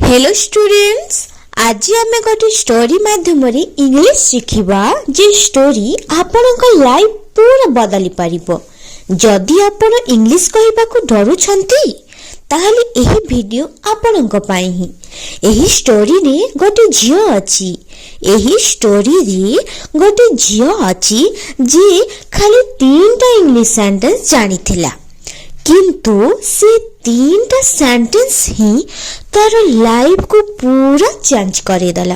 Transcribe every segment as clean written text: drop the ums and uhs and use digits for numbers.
Hello students, आज आम गोटे स्टोरी माध्यम इंग्लिश शिखिबा जे स्टोरी आपनक लाइफ पूरा बदली पारिबो। जदि आपण इंग्लिश कहबाकू डरुछंती ताहले एही वीडियो आपनक पई ही। एही स्टोरी रे गोटे झियो अछि। एही स्टोरी रे गोटे झियो अछि जे खाली 3टा इंग्लिश सेंटेंस जानिथिला, किंतु से 3टा सेंटेंस ही तार लाइफ को पूरा चेंज करेदेला।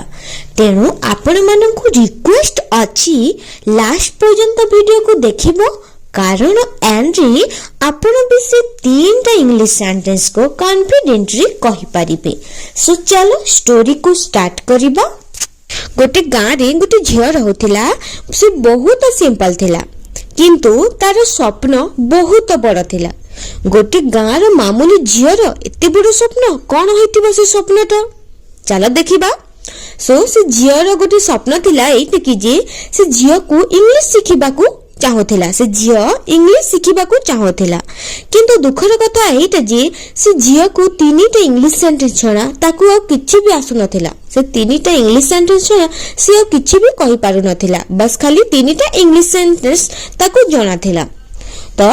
तेणु आपण मानकु रिक्वेस्ट अछि लास्ट पर्यंत वीडियो को देखिबो, कारण एंड रे आपण भी से 3टा इंग्लिश सेंटेंस को कॉन्फिडेंटली कहि परिबे। सो चलो स्टोरी को स्टार्ट करिबा। गोटे गाँ रे गोटे झियो रहउथिला। से बहुत सिंपल थिला, किंतु तार स्वप्न बहुत बड़ थिला। गोटे गाँ रो मामूली झियर एते बड़ स्वप्न कौन होइतिबो? से स्वप्नटा चलो देखिबा। सो से झियर गोटे स्वप्न थिला एते कि जे से झियो को इंग्लिश सिखिबाकू चाहुथिला। से झियो इंग्लिश सिखिबाकू चाहुथिला, किंतु दुखर कथा एटा जे से झियो को 3टा इंग्लिश सेंटेंस छडा ताकू आ किछि भी आसु नथिला। से 3टा इंग्लिश सेंटेंस छडा से आ किछि भी कहि पारु नथिला, बस खाली 3टा इंग्लिश सेंटेंस ताकू जणा थिला। तो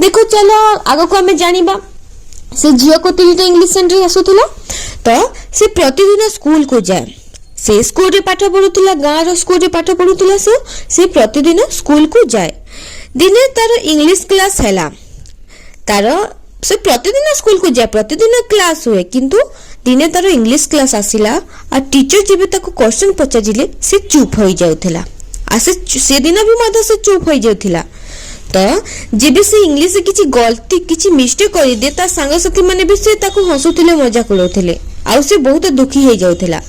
देखो चलो आगो को हमें जानिबा। से झियो को 3टा इंग्लिश सेंटेंस आसुथिला। तो से प्रतिदिन स्कूल को जाए। से स्कूल रे पाठ पढुथिला, गाँ रो स्कूल रे पाठ पढुथिला। से प्रतिदिन स्कूल को जाए। दिने तार इंग्लिश क्लास हैला। तार से प्रतिदिन स्कूल को जाए, प्रतिदिन क्लास हुए, किंतु दिने तार इंग्लिश क्लास आसिला आ टीचर जेबे ताको क्वेश्चन पचाजिले से चुप होई जाउथिला। आ से दिन भी मध्य से चुप होई जाउथिला। तो जेबे से इंग्लिश से किछि गलती किछि मिस्टेक करि दे ता संगसाथी माने भी से ताको हसुथिले, मजाक उड़ौथिले, आ से बहुत दुखी हे जाउथिला।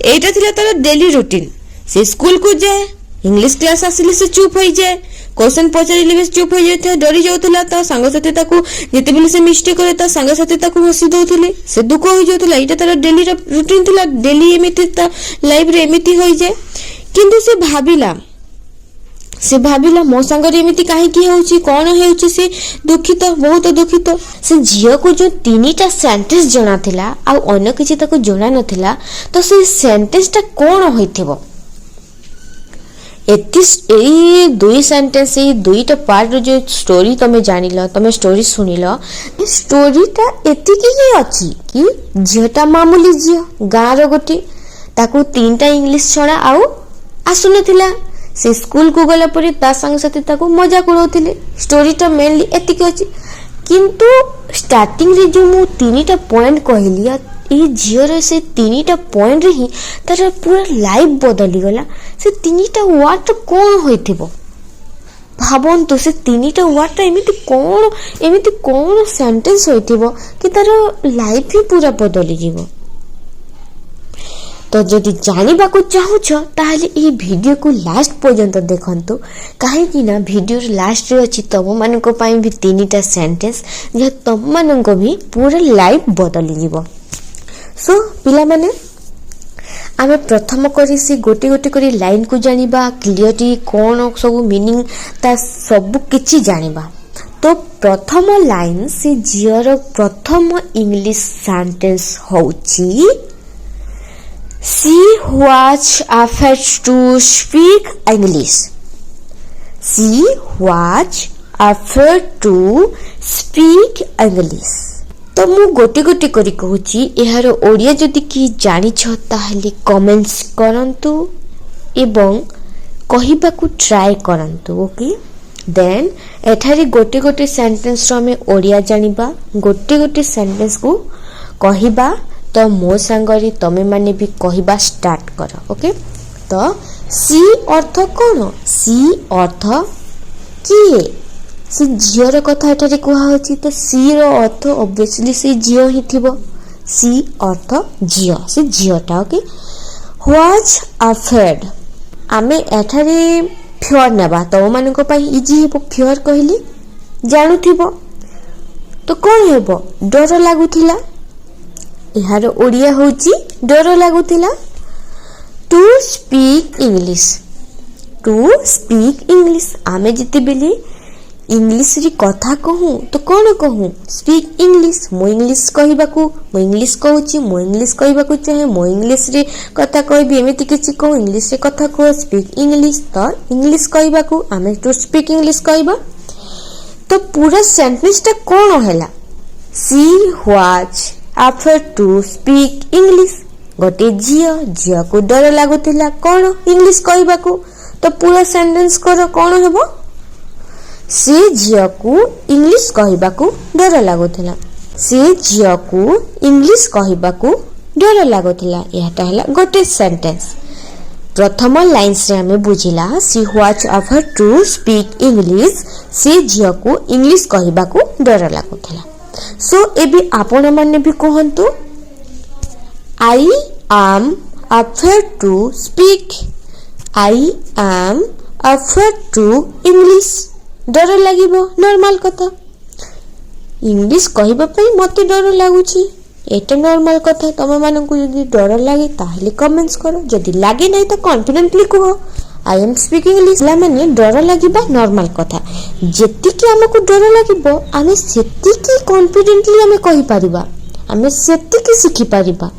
एटा थिला तार डेली रूटीन। से स्कूल को जाए, इंग्लिश क्लास आसिले से चुप होई जाए, क्वेश्चन पचारिले भी चुप होई जाए, डरी जाउथिला। ता संगसाथी ताको जेते बेले से मिस्टेक करे ता संगसाथी ताको हसी दउथिले, से दुख होई जाउथिला। एटा तार डेली रूटीन थिला। डेली एमिति ता लाइफ रे एमिति होई जाए। किंतु से भाविला मो संगर एमिति काहे की होउची, कोन हेउची? से दुखित, बहुत दुखित। से झियो को जो 3टा सेंटेंस जणा थिला आ अन्य किछि ताको जणा नथिला, तो से सेंटेंसटा कोन होइथिबो? एई 2 सेंटेंस, एई 2टा पार्ट रो जो स्टोरी तमे जानिलो, तमे स्टोरी सुनिलो, स्टोरीटा एतिकी ही अछि कि झियोटा मामूली झियो गाँ रो गोटी, ताको 3टा इंग्लिश छडा आउ आसुनथिला। से स्कूल को गला परे ता संग साथी ताको मजाक उड़ौथिले। स्टोरीटा मेनली एतिक अछि, किंतु स्टार्टिंग रे जो मु 3टा पॉइंट कहली, ए झियर से 3टा पॉइंट रे ही तार पूरा लाइफ बदली गला। से 3टा वर्ड कोन होइथिबो भाबंतु? से 3टा वर्ड एमिति कोन सेंटेंस होइथिबो कि तार लाइफ ही पूरा बदली जीवो। तो जदि जानिबाकू चाहुछ ताहले ए वीडियो को लास्ट पर्यंत देखंतु, काहे कि ना वीडियो लास्ट रे अछि तम मानको पई भी 3टा सेंटेंस जे तम मानको भी पूरा लाइफ बदली जीवो। सो पिला माने आमे प्रथम करी से गोटे गोटे करी लाइन को जानिबा, क्लियरली कोन सब मीनिंग ता सब किछि जानिबा। तो प्रथम लाइन से जियर प्रथम इंग्लिश सेंटेंस होउची She was afraid to speak English. She was afraid to speak English. तो मु गोटे गोटे करी कहूची, एहार ओडिया जदि कि जानिछ ताहले कमेंट्स करंतु एवं कहिबाकू ट्राई करंतु। ओके, देन एठारे गोटे गोटे सेंटेंस रो हमें ओडिया जानिबा, गोटे गोटे सेंटेंस को कहिबा। तो मो संगरी तमे माने भी कहिबा स्टार्ट कर। ओके, तो सी अर्थ कोन? सी अर्थ किए? से झियो रो कथा एठारे कुहा होची, तो सी रो अर्थ ऑब्वियसली से झियो ही थिबो। सी अर्थ झियो, से झियोटा। ओके, वाज अफ्रेड, आमे एठारे फियर नेबा तो माने को पई इजी हेबो। फियर कहली जानु थिबो, तो कोन हेबो? डर लागुथिला। यार ओडिया होची डर लागुथिला। To speak English, to speak English, आमे जिते बेले इंग्लिश री कथा कहूँ तो कौन कहूँ स्पीक इंग्लिश मु इंग्लिश कहबाकू मु इंग्लिश कहूँ मु इंग्लिश कहबाकू चाहे मु इंग्लिश रे कथा कहबी एमिति किछि कहूँ इंग्लिश रे कथा कह स्पीक इंग्लिश तो इंग्लिश कहबाकू आमे टू स्पीक इंग्लिश कहबा तो पूरा सेंटेंस टा कौन हैला सी was after to speak English गोटे झियो को डर लागुतिला कौन इंग्लिश कहबाकू तो पूरा सेंटेंस करो कौन हेबो से झियो को इंग्लिश कहबाकू डर लागुतिला से झियो को इंग्लिश कहबाकू डर लागुतिला एटा हला गोटे सेंटेंस प्रथम लाइन्स रे हमें बुझिला she was after to speak English से झियो को इंग्लिश कहबाकू डर लागुतिला सो एबी आपण माने भी कहंतु I am after to speak I am after to English डर लागिबो नॉर्मल कथा इंग्लिश कहबा पई मते डर लागुची एटा नॉर्मल कथा तमे मानकु जदी डर लागे ताहले कमेंट्स करो जदी लागे नै तो कॉन्फिडेंटली कहो आई एम स्पीकिंग इंग्लिश ला माने डर लागिबा नॉर्मल कथा जेति कि हमकु डर लागिबो आमे सेति कि कॉन्फिडेंटली आमे कहि परिबा आमे सेति कि सिखि परिबा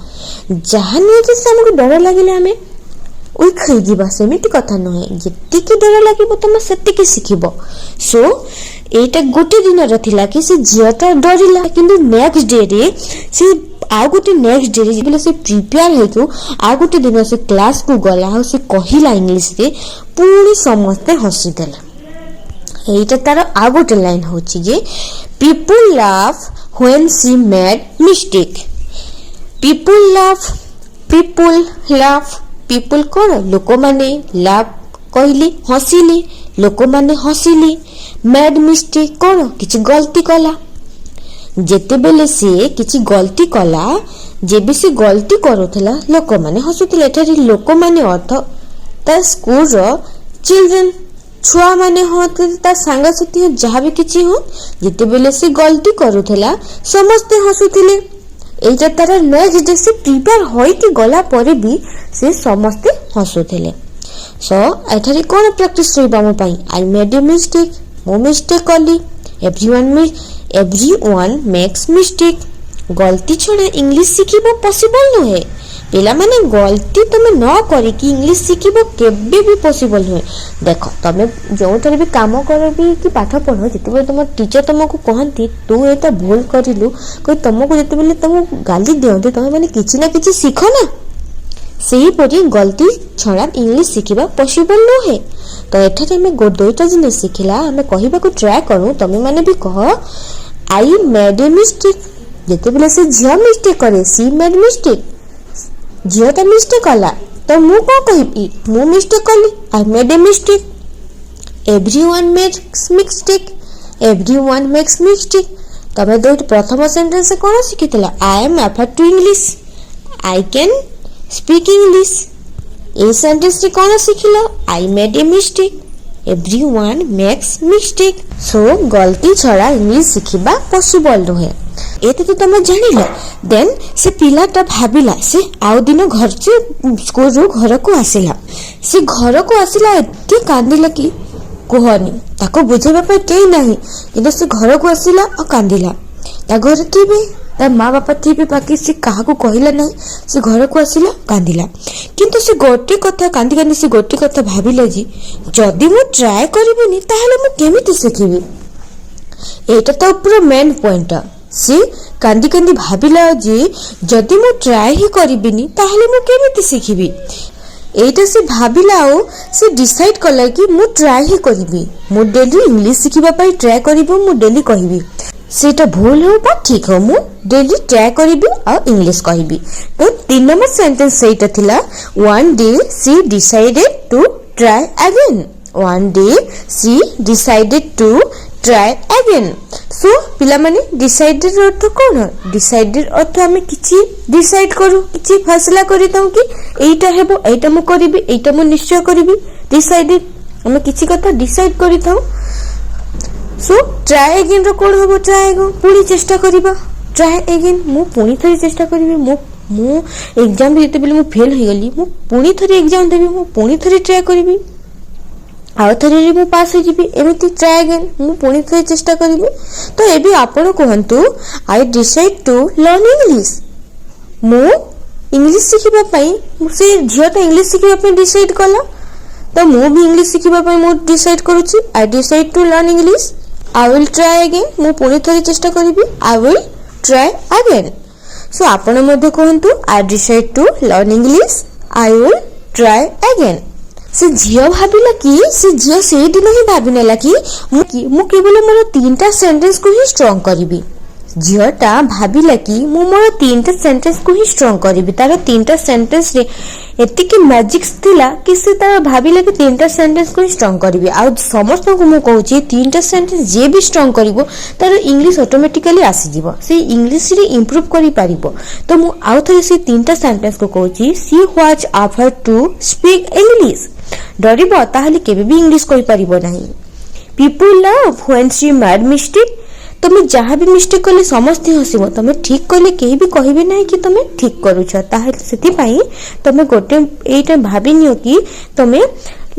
जहां नै कि हमकु डर लागिले आमे ओइ खइ दिबा सेमिति कथा नहे जेति कि डर लागिबो तमे सेति कि सिखिबो सो एटा गोटे दिन रथिला कि से जियाटा डरिला किंतु नेक्स्ट डे रे से आ गोटे नेक्स्ट डे रे जेबले से प्रिपेयर हेतु आ गोटे दिन से क्लास को गला हो से कहिला इंग्लिश रे पूरी समस्त हसी देला एटा तार आ गोटे लाइन होची जे people laugh when she made mistake people laugh people कोन लोक माने लाफ कहली हसिली लोक माने हसिली मेड मिस्टेक कोन किछि गलती कला जेते बेले से किछि गलती कला जेबे से गलती करूथला लोक माने हसुथिले एठारी लोक माने अर्थ ता स्कूल रो चिल्ड्रन छुआ माने होत ता संग साथी जहा भी किछि हो जेते बेले से गलती करूथला समस्त हसुथिले एटा तार नेक्स्ट डे से प्रिपेयर होई कि गला परे भी से समस्त हसुथिले सो एठारी कोन प्रैक्टिस होइबा मो पई आई मेड ए मिस्टेक मो मिस्टेक कली एवरीवन मेक्स मिस्टेक गलती छोड़ा इंग्लिश सिखिबो पॉसिबल नहे पिला माने गलती तमे न करी कि इंग्लिश सिखिबो केबे भी पॉसिबल नहे देखो तमे जोटरे भी काम करबी कि पाठ पढो जते तुम टीचर तुमको कहंती तू एटा भूल करिलु कोई तुमको जते बेले तुम गाली दियंते तमे माने किछि ना किछि सिखो ना सेही परी गलती छड़ा इंग्लिश सिखिबा पॉसिबल नहे तो एठारे में दुईटा जिनिस सिखिला हमें कहबा को ट्राई करू तमे माने भी कह आई मेड ए मिस्टेक जते बेले से झिया मिस्टेक करे सी मेड मिस्टेक झियाटा मिस्टेक कला तो मु को कहबी मु मिस्टेक कली I made a mistake everyone makes mistake तमे दुईटा प्रथम सेंटेंस से कोन सिखितला I am after to English I can speak English ए सेंटेंस रे कोन सिखिला I made a mistake everyone makes mistake so गलती छड़ा इंग्लिश सिखिबा पॉसिबल नहे एते तो तुम जानिला देन से पिलाटा भाबिला से आउ दिन घर से स्कूल रो घर को आसिला से घर को आसिला एते कांदिला कि कोहनी ताको बुझेबा पे केई नाही किंतु से घर को आसिला और कांदिला ता घर टीवी ता माँ बापा थे बाकी से क्या कहला ना से घर को आसिला कांदिला किंतु से गोटे कथा कांदी कांदी से गोटे कथा भाविला जी जदि मु ट्राई करिबिनी ताहले मु केमिति सिखिबी एटा तो पूरा मेन पॉइंट से कांदी कांदी भाविला जी जदि मु ट्राई ही करिबिनी ताहले मु केमिति सिखिबी एटा से भाविला ओ से डिसाइड कला कि मु ट्राई ही करिबी मु डेली इंग्लिश सिखिबा पई ट्राई करिबो मु डेली कहिबी सेटा भूल हो बा ठीक हो मु डेली ट्राई करिबी और इंग्लिश कहिबी तो 3 नंबर सेंटेंस सेटा थिला one day she decided to try again one day she decided to try again so पिला माने डिसाइडेड अर्थ कोन डिसाइडेड अर्थ हमें किछि डिसाइड करू किछि फैसला करि दउ कि एटा हेबो एटा मु करिबी एटा मु निश्चय करिबी डिसाइडेड हमें किछि कथा डिसाइड करि दउ सो ट्राई अगेन रो कोन होबो ट्राई अगेन पुनी चेष्टा करिबा ट्राई अगेन मु पुनी थरी चेष्टा करिबी मु एग्जाम भी जते बेले मु फेल हो गली मु पुनी थरी एग्जाम देबी मु पुनी थरी ट्राई करिबी आउ थे मु पास हो जीवी एमती ट्राई अगेन मु पुणी थे चेष्टा करी। तो एबे आपण कहतु I decide to learn English. मु इंग्लिश शिखिबा पई से झियोटा इंग्लिश शिखिबा पई डिसाइड कला तो मु भी इंग्लिश शिखिबा पई मु डिसाइड करूची I decide to learn English. I will try again मु पुणी थे चेष्टा करी I will try again. So आपण मध्ये कहतु I decide to learn English I will try again. से झियो भाविला कि से झियो से दिन ही भावी नेला कि मु केवल मोर 3टा सेंटेंस को ही स्ट्रांग करिवि। झियोटा भाविला कि मु मोर 3टा सेंटेंस को ही स्ट्रांग करिवि। तार 3टा सेंटेंस रे एतिके मैजिक्स थिला कि से तार भाविला कि 3टा सेंटेंस को ही स्ट्रांग करिवि। आ समस्त को मु कहूची 3टा सेंटेंस जे भी स्ट्रांग करिवो तार इंग्लिश ऑटोमेटिकली आसी जीवो से इंग्लिश रे इंप्रूव करि पारिबो। तो मु आउ थरे से 3टा सेंटेंस को कहूची she what offer to speak English. डरिबो ताहले केबे भी इंग्लिश कहि पारिबो नाही। People love when she made mistake. तुम जहाँ भी मिस्टेक कले समस्त हसिबो तुम ठीक कले केही भी कहिबे नाही कि तुम ठीक करूछ। ताहे सेति पई तुम गोटे एटा भाबी नियो कि तुम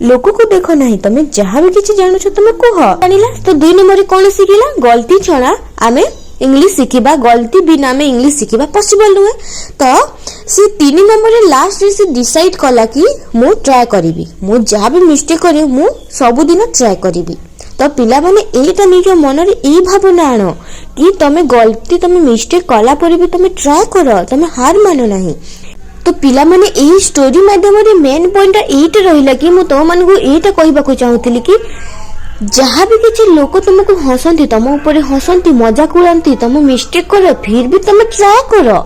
लोक को देखो नाही तुम जहाँ भी किछि जानुछ तुम कह जानिला। तो 2 नंबर कोन सिखिला गलती छणा आमे इंग्लिश शिखिबा गलती बिना आमे इंग्लिश शिखिबा पॉसिबल नुहे। तो से 3 नंबर लास्ट रे से डिसाइड कला कि मु ट्राई करिवि मु जहाँ भी मिस्टेक करी मु सब दिन ट्राई करिवि। तो पिला माने एटा निज मन रे ए भावना आनो कि तमे गलती तमे मिस्टेक कला पर भी तमे ट्राई करो तमे हार मानो नाही। तो पिला माने ए स्टोरी माध्यम रे मेन पॉइंट एटा रहिला कि मु तो मन को एटा कहबा को चाहूतिली कि जहाँ भी किसी लोक तुमको हसंती तुम ऊपर हसंती मजाक उड़ाती तुम मिस्टेक करो फिर भी तुम ट्राई करो।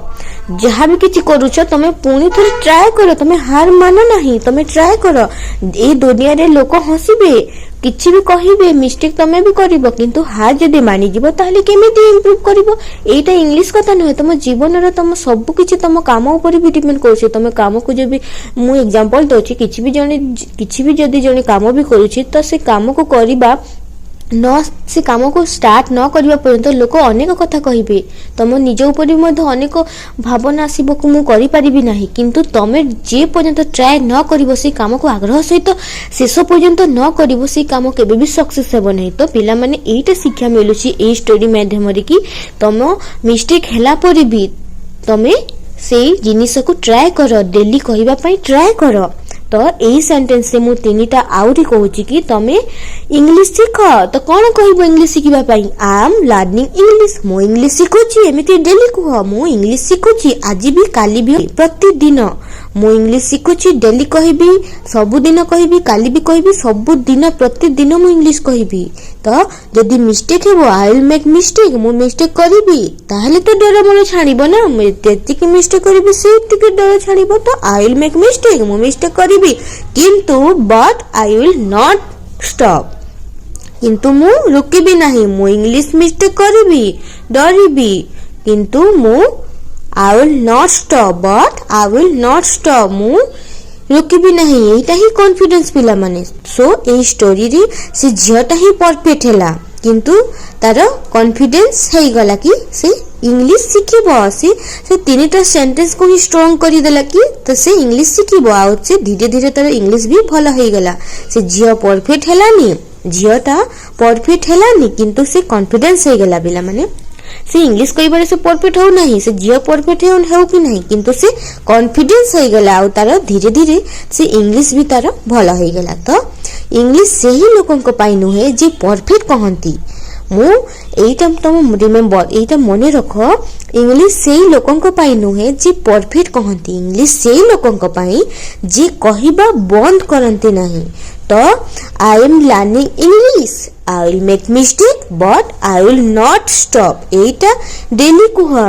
जहाँ भी किसी करूछ तुम पुणी थे ट्राई करो तुम हार मान ना तुम ट्राई करो। ए दुनिया रे लोक हसिबे किछि भी कहिबे मिस्टेक तमे भी करिवो किंतु हार जदि मानि जीवो ताहले केमिति इंप्रूव करिवो। एटा इंग्लिश कथा नहे तुम जीवन रे तुम सब किछि तुम काम ऊपर भी डिपेंड करूछ। तुम काम को जो भी मु एग्जांपल दोछि किछि भी जदि जने काम भी करूछि तो से काम को करिबा न से काम को स्टार्ट न करबा पर्यंत लोक अनेक कथा कहिबे तुम निज ऊपर भी अनेक भावना आसीबो को मु करि परिबि नाही किंतु तमे जे पर्यंत ट्राई न करिवो से काम को आग्रह सहित शेष पर्यंत न करिवो से काम केबे भी सक्सेस हेबो नाही। तो पिला माने एटा शिक्षा मिलुची ए स्टोरी माध्यम रे कि तुम मिस्टेक हैला पर भी तमे से जिनिस को ट्राई करो डेली कहिबा पई ट्राई करो। तो एही सेंटेंस से मु 3टा आउरी कहूची कि तमे इंग्लिश सीख। तो कौन कहबो इंग्लिश शिखिबा पई आई एम लर्निंग इंग्लिश मु इंग्लिश शिखुची एमिति डेली कह मु इंग्लिश शिखुची आज भी काली भी प्रतिदिन मु इंग्लिश शिखुची डेली कहबी सबुदिन कहबी काली भी कहबी सबुदिन प्रतिदिन मु इंग्लिश कहबी। तो जदि मिस्टेक हेबो आई विल मेक मिस्टेक मु मिस्टेक करिबी ताहले तो डर मोर छाड़िबो ना मु जेतिकी मिस्टेक करिबी सेतिकी डर छाड़िबो। तो आई विल मेक मिस्टेक मु मिस्टेक करिबी किंतु but I will not stop किंतु मु रुकिबी नाही मु इंग्लिश मिस्टेक करिबी डरिबी किंतु मु आई will not stop but I will not stop मु रुकिबी नहीं। एटा ही कॉन्फिडेंस पिला माने। सो ए स्टोरी रे से झियोटा ही परफेक्ट हैला किंतु तार कॉन्फिडेंस हे गला कि से इंग्लिश शिखिबो से 3टा सेंटेंस को ही स्ट्रांग करि देला कि तो से इंग्लिश शिखिबो आ से धीरे धीरे तार इंग्लिश भी भलो हे गला। से झियो परफेक्ट हैलानी झियोटा परफेक्ट हैलानी किंतु से कॉन्फिडेंस हे गला पिला माने। से इंग्लिश कई बारे से परफेक्ट हो नहीं से झियो परफेक्ट हो कि नहीं किंतु से कॉन्फिडेंस हो गला और तार धीरे धीरे से इंग्लिश भी तार भल हो गला। तो इंग्लिश से ही लोकन को पाई नुहे जे परफेक्ट कहंती मु एटा तुम रिमेम्बर एटा मने रख इंग्लिश से ही लोकन को पाई नुहे जे परफेक्ट कहंती इंग्लिश से ही लोकन को पाई जे कहिबा बंद करंती नहीं। तो आई am learning English I will make mistake but I will not stop Etah daily कुह।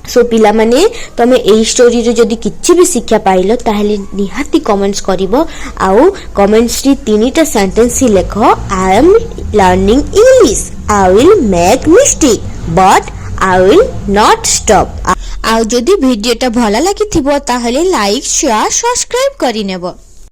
सो पिला माने तमे एई स्टोरी रे जदी किछि भी शिक्षा पाइलो ताहले निहाती कमेंट्स करिवो आउ कमेंट्स री 3टा सेंटेंस ही लेखो I am learning English I will make mistake but I will not stop. आउ जदी वीडियोटा भला लागिथिबो ताहले लाइक शेयर सब्सक्राइब करि नेबो।